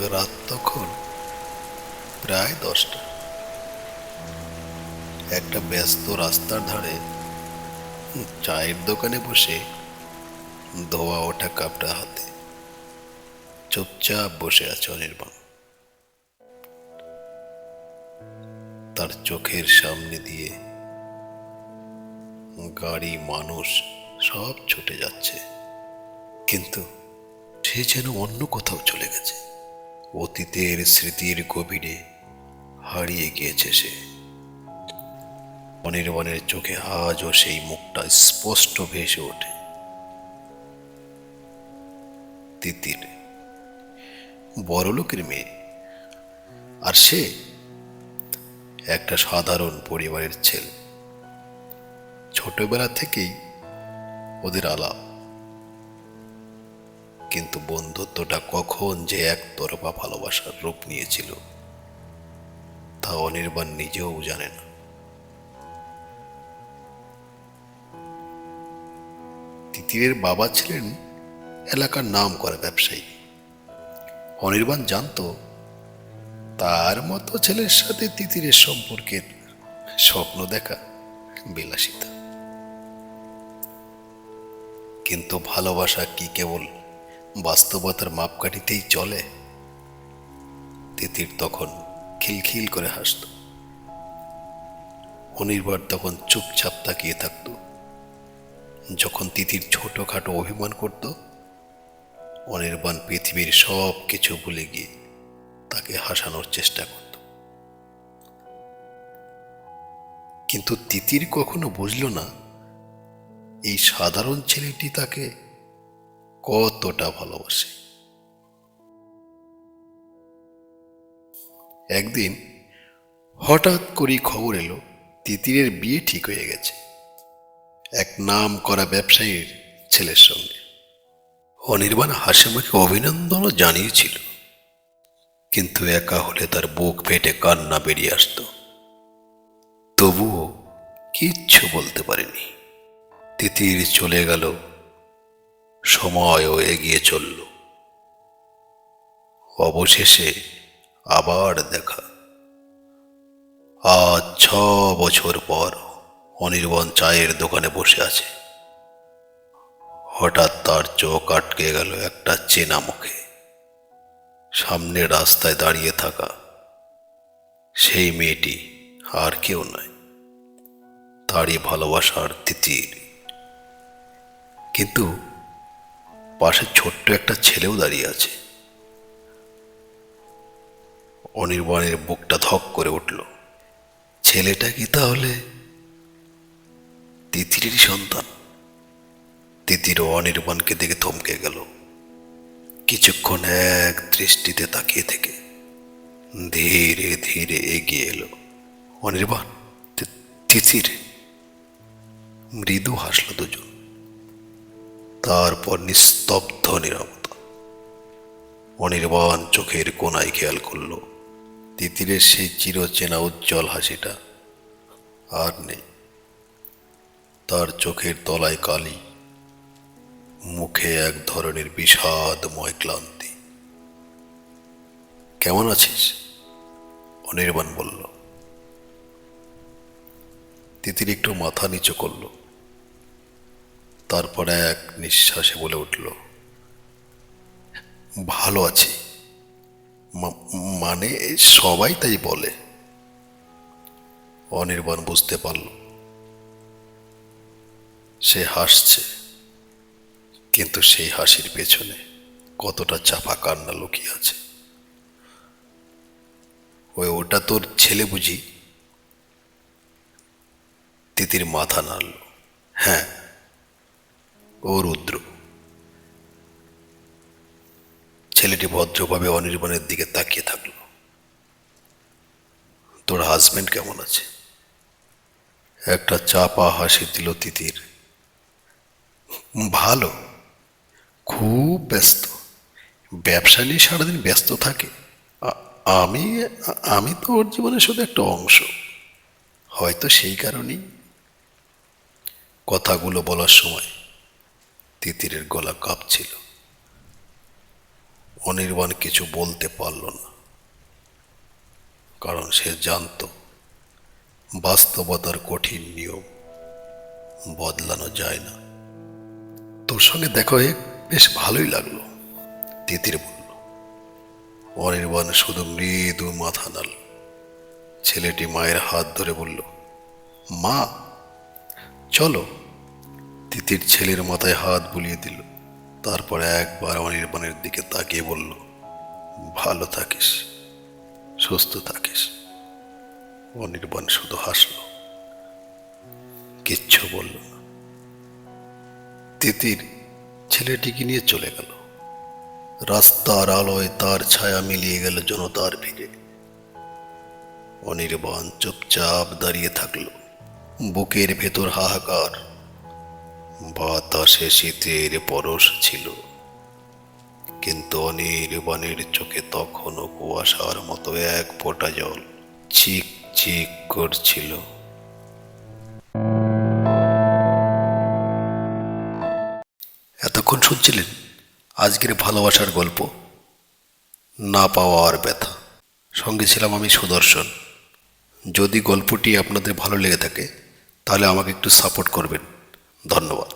রাত তখন প্রায় 10টা। একটা ব্যস্ত রাস্তার ধারে চায়ের দোকানে বসে ধোয়া ওঠা কাপটা হাতে চুপচাপ বসে আছে অনির্বাণ। তার চোখের সামনে দিয়ে গাড়ি, মানুষ সব ছুটে যাচ্ছে, কিন্তু সে যেন অন্য কোথাও চলে গেছে। অতীতের স্মৃতির গভীরে হারিয়ে গিয়েছে সে। অনির্বাণের চোখে আজও সেই মুখটা স্পষ্ট ভেসে ওঠে। তিতির বড়লোকের মেয়ে, আর সে একটা সাধারণ পরিবারের ছেলে। ছোটবেলা থেকেই ওদের আলাপ, কিন্তু বন্ধুত্বটা কখন যে একতরফা ভালোবাসার রূপ নিয়েছিল তা অনির্বাণ নিজেও জানে না। তিতিরের বাবা ছিলেন এলাকার নাম করা ব্যবসায়ী। অনির্বাণ জানতো তার মতো ছেলের সাথে তিতিরের সম্পর্কের স্বপ্ন দেখা বিলাসিতা। কিন্তু ভালোবাসা কি কেবল বাস্তবতার মাপকাঠিতেই চলে? তিতির তখন খিলখিল করে হাসত। অনির্বাণ তখন চুপচাপ তাকিয়ে থাকত। যখন তিতির ছোটখাটো অভিমান করত, অনির্বাণ পৃথিবীর সব কিছু ভুলে গিয়ে তাকে হাসানোর চেষ্টা করত। কিন্তু তিতির কখনো বুঝল না এই সাধারণ ছেলেটি তাকে কতটা ভালোবাসে। একদিন হঠাৎ করেই খবর এলো তিতিরের বিয়ে ঠিক হয়ে গেছে এক নাম করা ব্যবসায়ীর ছেলের সঙ্গে। অনির্বাণ হাসিমুখে অভিনন্দনও জানিয়েছিল, কিন্তু একা হলে তার বুক ফেটে কান্না বেরিয়ে আসতো। তবুও কিচ্ছু বলতে পারেনি। তিতির চলে গেল, সময়ও এগিয়ে চলল। অবশেষে আবার দেখা। আজ 6 বছর পর অনির্বাণ চায়ের দোকানে বসে আছে। হঠাৎ তার চোখ আটকে গেল একটা চেনা মুখে। সামনে রাস্তায় দাঁড়িয়ে থাকা সেই মেয়েটি আর কেউ নয়, তারই ভালোবাসার তিতির। কিন্তু পাশে ছোট্ট একটা ছেলেও দাঁড়িয়ে আছে। অনির্বাণের বুকটা ধক করে উঠল। ছেলেটা কি তাহলে তিতিরেরই সন্তান? তিতিরও অনির্বাণকে দেখে থমকে গেল। কিছুক্ষণ এক দৃষ্টিতে তাকিয়ে থেকে ধীরে ধীরে এগিয়ে এলো। অনির্বাণ, তিতির। মৃদু হাসল দুজন। তারপর নিস্তব্ধ নীরবতা। অনির্বাণ চোখের কোনায় খেয়াল করল তিতিরের সেই চিরচেনা উজ্জ্বল হাসিটা আর নেই। তার চোখের তলায় কালি, মুখে এক ধরনের বিষাদময় ক্লান্তি। কেমন আছিস? অনির্বাণ বলল। তিতির একটু মাথা নিচু করল, তারপর এক নিঃশ্বাসে বলে উঠল, ভালো আছি। মানে সবাই তাই বলে। অনির্বাণ বুঝতে পারল সে হাসছে, কিন্তু সেই হাসির পেছনে কতটা চাপা কান্না লুকিয়ে আছে। ওটা তোর ছেলে বুঝি? তিতির মাথা নাড়ল। হ্যাঁ, ও রুদ্র। ছেলেটি ভদ্রভাবে অনির্বাণের দিকে তাকিয়ে থাকল। তোর হাজবেন্ড কেমন আছে? একটা চাপা হাসি দিল তিতির। ভালো, খুব ব্যস্ত। ব্যবসা নিয়ে সারাদিন ব্যস্ত থাকে। আ- আমি আমি তো ওর জীবনের শুধু একটা অংশ। হয়তো সেই কারণেই কথাগুলো বলার সময় তিতিরের গলা কাঁপছিল। অনির্বাণ কিছু বলতে পারল না, কারণ সে জানত বাস্তবতার কঠিন নিয়ম বদলানো যায় না। তোর সঙ্গে দেখা হয়ে বেশ ভালোই লাগলো, তিতির বলল। অনির্বাণ শুধু মৃদু মাথা নাড়ল। ছেলেটি মায়ের হাত ধরে বলল, মা চলো। তিতির ছেলের মাথায় হাত বুলিয়ে দিল, তারপর একবার অনির্বাণের দিকে তাকিয়ে বলল, ভালো থাকিস, সুস্থ থাকিস। অনির্বাণ শুধু হাসল, কিচ্ছু বলল না। তিতির ছেলেটিকে নিয়ে চলে গেল। রাস্তার আলোয় তার ছায়া মিলিয়ে গেল জনতার ভিড়ে। অনির্বাণ চুপচাপ দাঁড়িয়ে থাকলো, বুকের ভেতর হাহাকার। বাতাসে শীতের পরশ ছিল, কিন্তু অনির্বাণের চোখে তখনও কুয়াশার মতো এক ফোঁটা জল চিক চিক করছিল। এতক্ষণ শুনছিলেন আজকের ভালোবাসার গল্প, না পাওয়ার ব্যথা। সঙ্গে ছিলাম আমি সুদর্শন। যদি গল্পটি আপনাদের ভালো লেগে থাকে তাহলে আমাকে একটু সাপোর্ট করবেন। ধন্যবাদ।